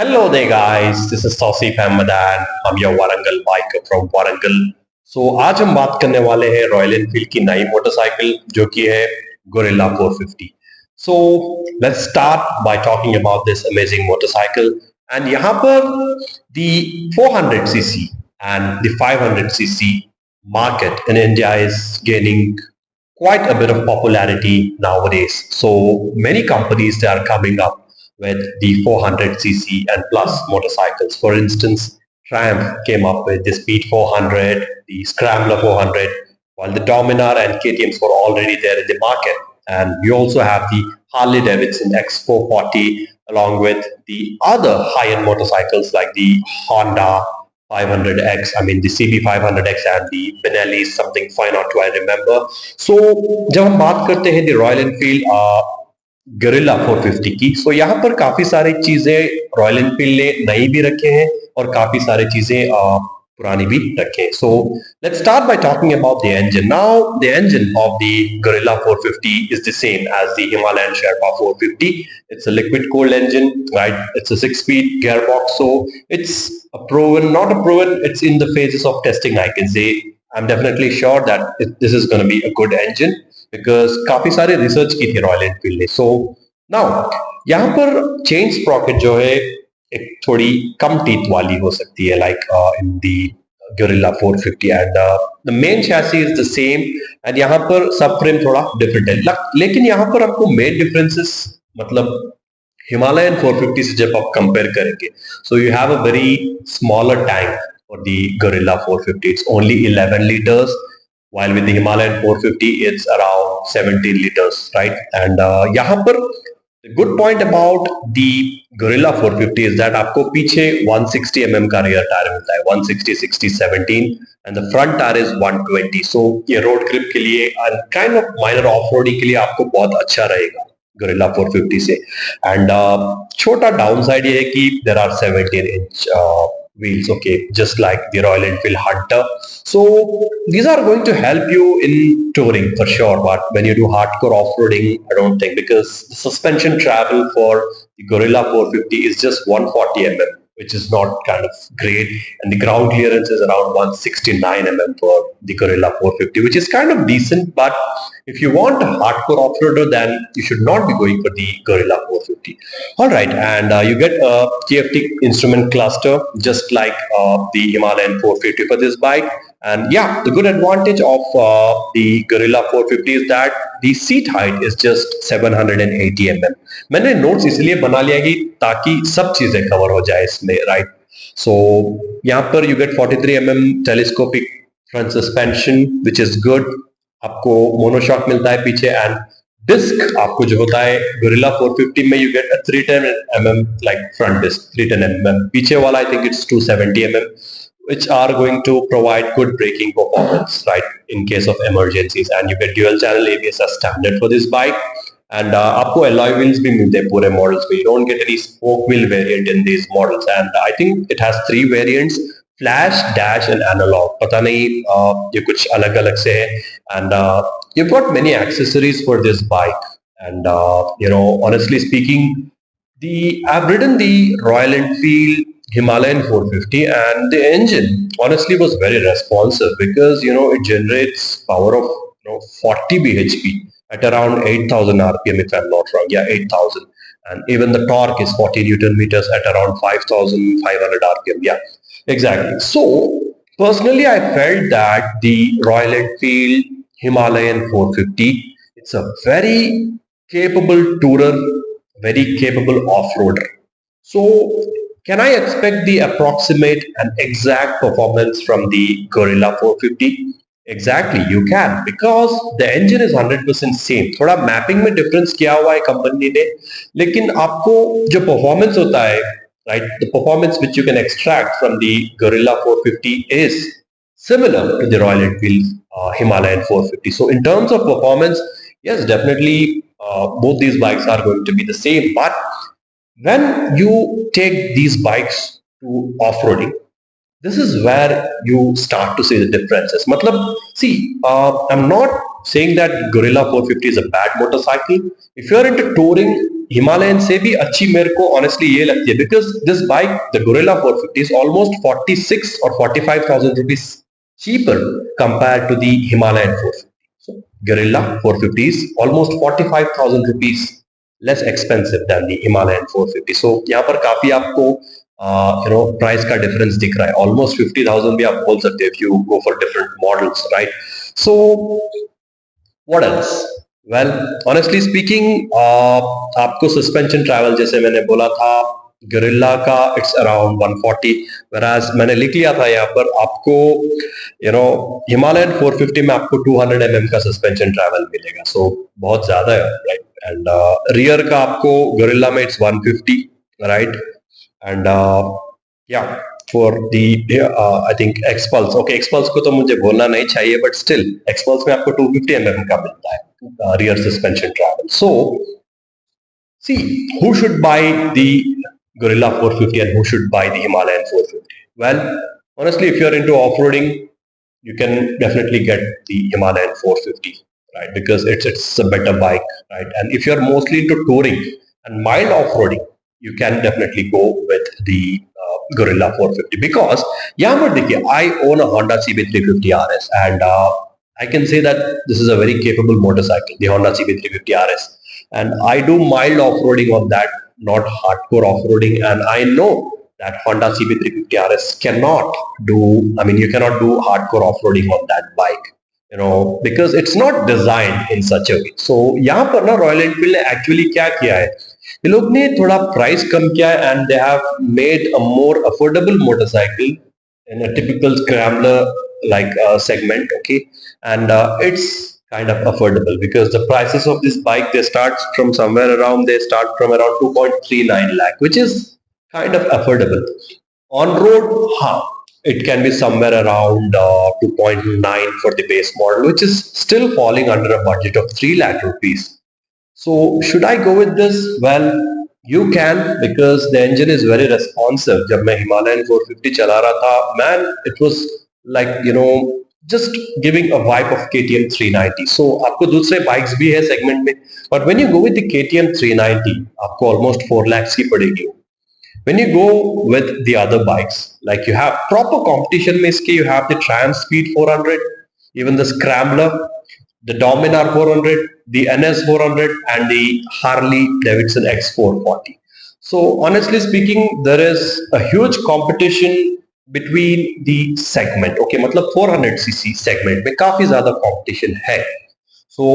Hello there guys, this is Tausif Ahmed and I'm your Warangal biker from Warangal. आज हम बात करने वाले हैं रॉयल एनफील्ड की नई मोटरसाइकिल जो कि है Guerrilla 450. So let's start by talking about this amazing motorcycle. And यहाँ पर the 400cc and the 500cc market in India is gaining quite a bit of popularity nowadays. So many companies they are coming up with the 400cc and plus motorcycles. For instance, Triumph came up with the Speed 400, the Scrambler 400, while the Dominar and KTMs were already there in the market. And you also have the Harley Davidson X440 along with the other high-end motorcycles like the Honda 500X, I mean the CB 500X and the Benelli something 502 I remember. So जब हम बात करते हैं the Royal Enfield gorilla 450 की, सो यहाँ पर काफी सारी चीजें रॉयल एनफील्ड ने नई भी रखे हैं और काफी सारी चीजें पुरानी भी रखे हैं. So let's start by talking about the engine. Now the engine of the gorilla 450 is the same as the Himalayan Sherpa 450. It's a liquid cooled engine, right? It's a 6-speed gearbox, so it's a proven, not a proven, it's in the phases of testing, I can say. I'm definitely sure that this is going to be a good engine because काफी सारे research की थी royal Enfield ने. So now यहाँ पर chain Sprocket जो है एक थोड़ी कम टीथ वाली हो सकती है like in the gorilla 450 and the main chassis is the same and यहाँ पर सब फ्रेम थोड़ा डिफरेंट है. लेकिन यहाँ पर आपको मेन डिफरेंसेस मतलब हिमालयन 450 से जब आप कंपेयर करेंगे, so you have a very smaller tank for the gorilla 450. It's only 11 liters, while with the Himalayan 450 it's around 17 liters, right? And यहाँ पर the good point about the Gorilla 450 is that आपको पीछे 160 mm का rear tyre मिलता है, 160, 60, 17, and the front tire is 120. So ये road grip के लिए and kind of minor off-roading के लिए आपको बहुत अच्छा रहेगा Gorilla 450 से. And छोटा downside ये है कि there are 17-inch wheels, okay, just like the Royal Enfield Hunter. So these are going to help you in touring for sure, but when you do hardcore off-roading, I don't think, because the suspension travel for the Gorilla 450 is just 140 mm, which is not kind of great, and the ground clearance is around 169 mm for the Gorilla 450, which is kind of decent. But if you want a hardcore off-roader, then you should not be going for the Gorilla 450. All right, and you get a TFT instrument cluster just like the Himalayan 450 for this bike. And yeah, the good advantage of the Gorilla 450 is that the seat height is just 780 mm. मैंने notes इसलिए बना लिया कि ताकि सब चीजें cover हो जाए इसमें, राइट? सो यहाँ पर you get 43 mm telescopic front suspension, which is good. आपको मोनोशॉक मिलता है पीछे, एंड डिस्क आपको जो होता है गोरिल्ला 450 में you get 310 mm like front disc, 310 mm. पीछे वाला I think it's 270 mm, which are going to provide good braking performance, right, in case of emergencies. And you get dual channel ABS as standard for this bike. And आपको alloy wheels भी मिलते हैं पूरे models में. You don't get any spoke wheel variant in these models. And I think it has 3 variants: flash, dash, and analog. पता नहीं ये कुछ अलग अलग से है. And you've got many accessories for this bike. And you know, honestly speaking, I've ridden the Royal Enfield Himalayan 450, and the engine honestly was very responsive because you know it generates power of 40 bhp at around 8,000 rpm if I'm not wrong. Yeah, 8,000. And even the torque is 40 newton meters at around 5,500 rpm. Yeah, exactly. So personally I felt that the Royal Enfield Himalayan 450, it's a very capable tourer, very capable off-roader. So can I expect the approximate and exact performance from the Gorilla 450? Exactly, you can, because the engine is 100% same. थोड़ा mapping में difference किया हुआ है company ने, लेकिन आपको जो performance होता है, right, the performance which you can extract from the Gorilla 450 is similar to the Royal Enfield Himalayan 450. So in terms of performance, yes, definitely both these bikes are going to be the same. But when you take these bikes to off-roading, this is where you start to see the differences. Matlab, see, I'm not saying that Gorilla 450 is a bad motorcycle. If you're into touring, Himalayan से भी अच्छी मेरे को honestly ये लगती है, because this bike the gorilla 450 is almost 46 और 45,000 rupees cheaper compared to the Himalayan 450. So Guerrilla 450 is almost 45,000 rupees less expensive than the Himalayan 450. So यहाँ पर काफी आपको प्राइस का डिफरेंस दिख रहा है, ऑलमोस्ट 50,000 भी आप बोल सकते हैं if you go for different models, right? So what else? Well, honestly speaking, आपको सस्पेंशन ट्रैवल जैसे मैंने बोला था गोरिल्ला का इट्स अराउंड 140, whereas मैंने लिख लिया था यहाँ पर आपको हिमालयन 450 में आपको 200 mm का सस्पेंशन ट्रैवल मिलेगा, सो बहुत ज्यादा है, राइट? एंड रियर का आपको गोरिल्ला में इट्स 150, राइट? एंड या for the I think XPulse, okay XPulse को तो मुझे बोलना नहीं चाहिए, बट स्टिल एक्सपल्स में आपको 250 mm का मिलता है rear suspension travel. So see, who should buy the Gorilla 450 and who should buy the Himalayan 450? Well, honestly, if you're into off-roading, you can definitely get the Himalayan 450, right? Because it's a better bike, right? And if you're mostly into touring and mild off-roading, you can definitely go with the Gorilla 450. Because yeah, I own a Honda CB350 RS, and I can say that this is a very capable motorcycle, the Honda CB350 RS. And I do mild off-roading on that, not hardcore off-roading. And I know that Honda CB350 RS cannot do, I mean, you cannot do hardcore off-roading on that bike, because it's not designed in such a way. So यहाँ पर ना Royal Enfield ने actually क्या किया है, ये लोग ने थोड़ा प्राइस कम किया है, and they have made a more affordable motorcycle in a typical scrambler like segment, okay? And it's kind of affordable because the prices of this bike, they start from around 2.39 lakh, which is kind of affordable. On road, it can be somewhere around 2.9 for the base model, which is still falling under a budget of 3 lakh rupees. So should I go with this? Well, you can, because the engine is very responsive. जब मैं Himalayan 450 चला रहा था, man, it was like just giving a vibe of KTM 390. So आपको दूसरे bikes भी है segment में, but when you go with the KTM 390, आपको almost 4 lakhs की पड़ेगी. When you go with the other bikes, like you have proper competition में इसके, you have the Triumph Speed 400, even the Scrambler, the Dominar 400, the NS 400, and the Harley Davidson X440. So honestly speaking, there is a huge competition between the segment, okay? मतलब 400cc segment में काफी ज्यादा competition है. So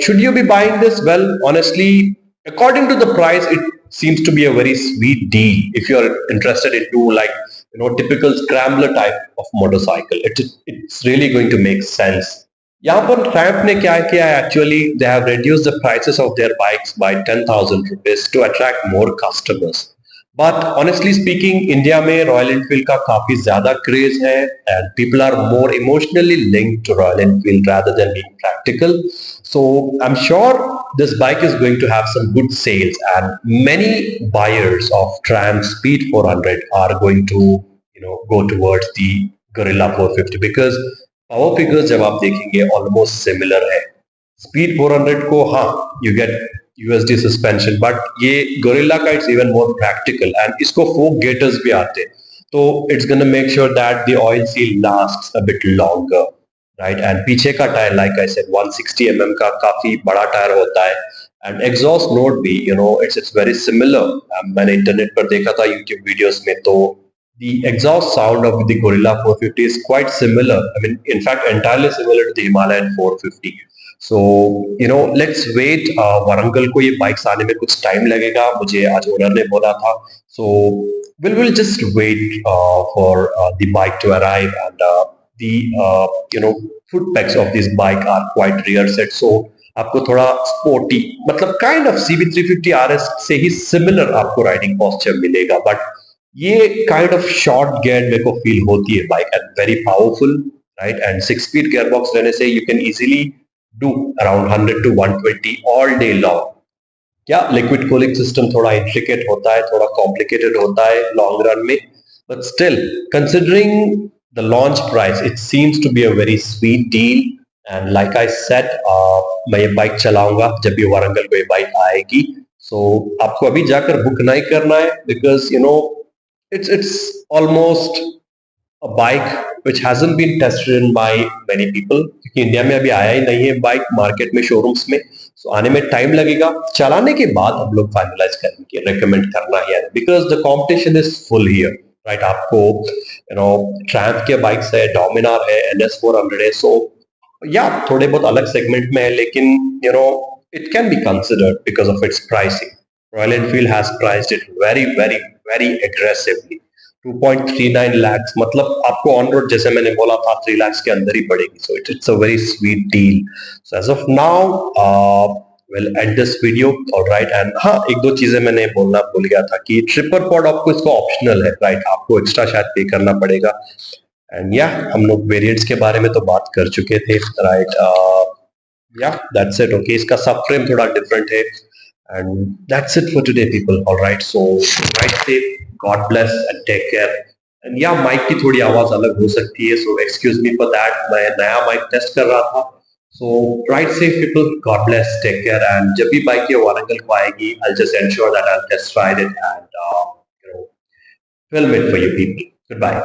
should you be buying this? Well, honestly, according to the price, it seems to be a very sweet deal if you're interested into like typical scrambler type of motorcycle. It's really going to make sense. यहाँ पर Triumph ने क्या किया है, actually they have reduced the prices of their bikes by 10,000 rupees to attract more customers. But honestly speaking, India में Royal Enfield का काफी ज्यादा क्रेज है, and people are more emotionally linked to Royal Enfield rather than being practical. So I'm sure this bike is going to have some good sales, and many buyers of Triumph Speed 400 are going to go towards the Gorilla 450 because power figures जब आप देखेंगे almost similar है. Speed 400 को you get USD suspension, but ये Gorilla का it's even more practical, and इसको fork gaiters भी आते हैं, तो it's gonna make sure that the oil seal lasts a bit longer, right? And पीछे का tyre, like I said, 160 mm का काफी बड़ा टायर होता है, and exhaust note भी it's very similar. मैंने इंटरनेट पर देखा था YouTube videos में, तो the exhaust sound of the Gorilla 450 is quite similar. I mean, in fact, entirely similar to the Himalayan 450. So let's wait. Warangal को ये बाइक्स आने में कुछ टाइम लगेगा, मुझे आज ओनर ने बोला था. So we'll just wait for the bike to arrive, and the foot pegs of this bike are quite rear set. So आपको थोड़ा स्पोर्टी, मतलब काइंड ऑफ CB350 RS से ही सिमिलर आपको राइडिंग पोस्चर मिलेगा, बट ये काइंड ऑफ शॉर्ट गियर मेरे को फील होती है bike, and very powerful, right? And 6 speed gear box रहने से you can easily do around 100 to 120 all day long. क्या लिक्विड कूलिंग सिस्टम थोड़ा इंट्रिकेट होता है, थोड़ा कॉम्प्लिकेटेड होता है लॉन्ग रन में, but still considering the launch price, it seems to be a very sweet deal. And like I said, मैं ये बाइक चलाऊंगा जब भी वारंगल को ये बाइक आएगी. सो आपको अभी जाकर बुक नहीं करना है, because it's almost a bike which hasn't been tested in by many people, क्योंकि इंडिया में अभी आया ही नहीं है बाइक मार्केट में, शोरूम्स में। सो आने में टाइम लगेगा, चलाने के बाद हम लोग फाइनलाइज करेंगे रेकमेंड करना है, because the competition is full here, right. आपको ट्रैम्प के बाइक्स है, डोमिनार है, NS400 है। सो या थोड़े बहुत अलग सेगमेंट में है, लेकिन it can be considered because of its pricing. Royal Enfield has priced it very very very aggressively. 2.39 lakhs, मतलब आपको ऑन रोड, जैसे मैंने बोला था, 3 lakhs के अंदर ही पड़ेगी। So it's a very sweet deal. So as of now will end this video, alright. And हाँ, एक दो चीजें मैंने बोलना भूल गया था कि ट्रिपर पॉड आपको इसका ऑप्शनल है, राइट। आपको एक्स्ट्रा शायद पे करना पड़ेगा। एंड या हम लोग वेरिएंट्स के बारे में तो बात कर चुके थे, राइट। या दैट्स इट। ओके, इसका सब फ्रेम थोड़ा डिफरेंट है। And that's it for today people, alright. So ride safe, God bless and take care. And या माइक की थोड़ी आवाज अलग हो सकती है, so excuse me for that. मैं नया माइक टेस्ट कर रहा था। So ride safe people, God bless, take care. And जब भी बाइक ये वारंगल को आएगी, I just ensure that I test ride it and film it for you people. Goodbye.